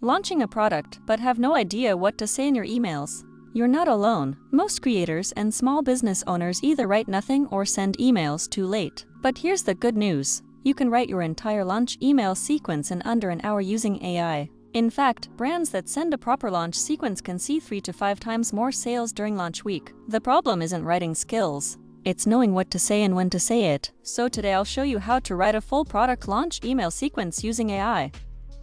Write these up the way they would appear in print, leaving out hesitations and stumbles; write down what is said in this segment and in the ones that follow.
Launching a product but have no idea what to say in your emails? You're not alone. Most creators and small business owners either write nothing or send emails too late. But here's the good news. You can write your entire launch email sequence in under an hour using AI. In fact, brands that send a proper launch sequence can see 3 to 5 times more sales during launch week. The problem isn't writing skills. It's knowing what to say and when to say it. So today I'll show you how to write a full product launch email sequence using AI.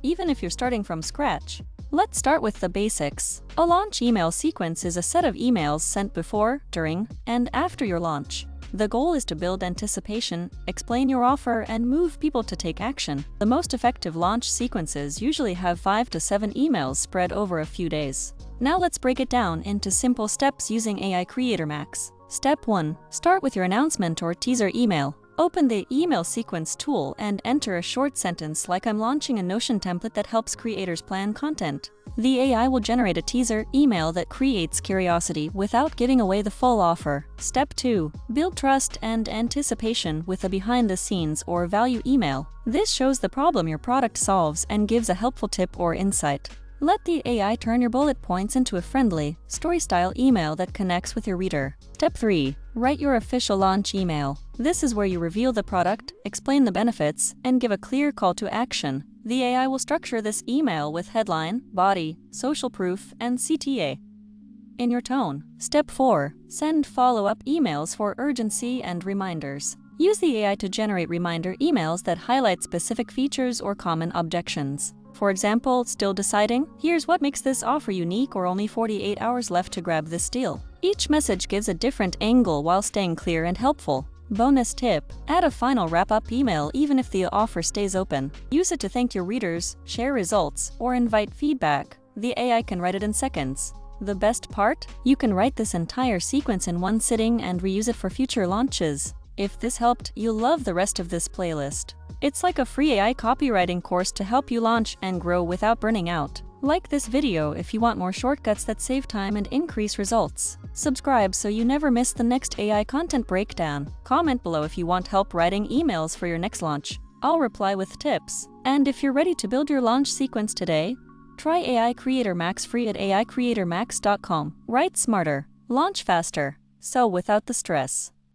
Even if you're starting from scratch. Let's start with the basics. A launch email sequence is a set of emails sent before, during, and after your launch. The goal is to build anticipation, explain your offer, and move people to take action. The most effective launch sequences usually have 5 to 7 emails spread over a few days. Now let's break it down into simple steps using AI Creator Max. Step 1. Start with your announcement or teaser email. Open the email sequence tool and enter a short sentence like I'm launching a Notion template that helps creators plan content. The AI will generate a teaser email that creates curiosity without giving away the full offer. Step 2. Build trust and anticipation with a behind-the-scenes or value email. This shows the problem your product solves and gives a helpful tip or insight. Let the AI turn your bullet points into a friendly, story-style email that connects with your reader. Step 3. Write your official launch email. This is where you reveal the product, explain the benefits, and give a clear call to action. The AI will structure this email with headline, body, social proof, and CTA in your tone. Step 4. Send follow-up emails for urgency and reminders. Use the AI to generate reminder emails that highlight specific features or common objections. For example, still deciding? Here's what makes this offer unique, or only 48 hours left to grab this deal. Each message gives a different angle while staying clear and helpful. Bonus tip: add a final wrap-up email even if the offer stays open. Use it to thank your readers, share results, or invite feedback. The AI can write it in seconds. The best part? You can write this entire sequence in one sitting and reuse it for future launches. If this helped, you'll love the rest of this playlist. It's like a free AI copywriting course to help you launch and grow without burning out. Like this video if you want more shortcuts that save time and increase results. Subscribe so you never miss the next AI content breakdown. Comment below if you want help writing emails for your next launch. I'll reply with tips. And if you're ready to build your launch sequence today, try AI Creator Max free at aicreatormax.com. Write smarter, launch faster, sell without the stress.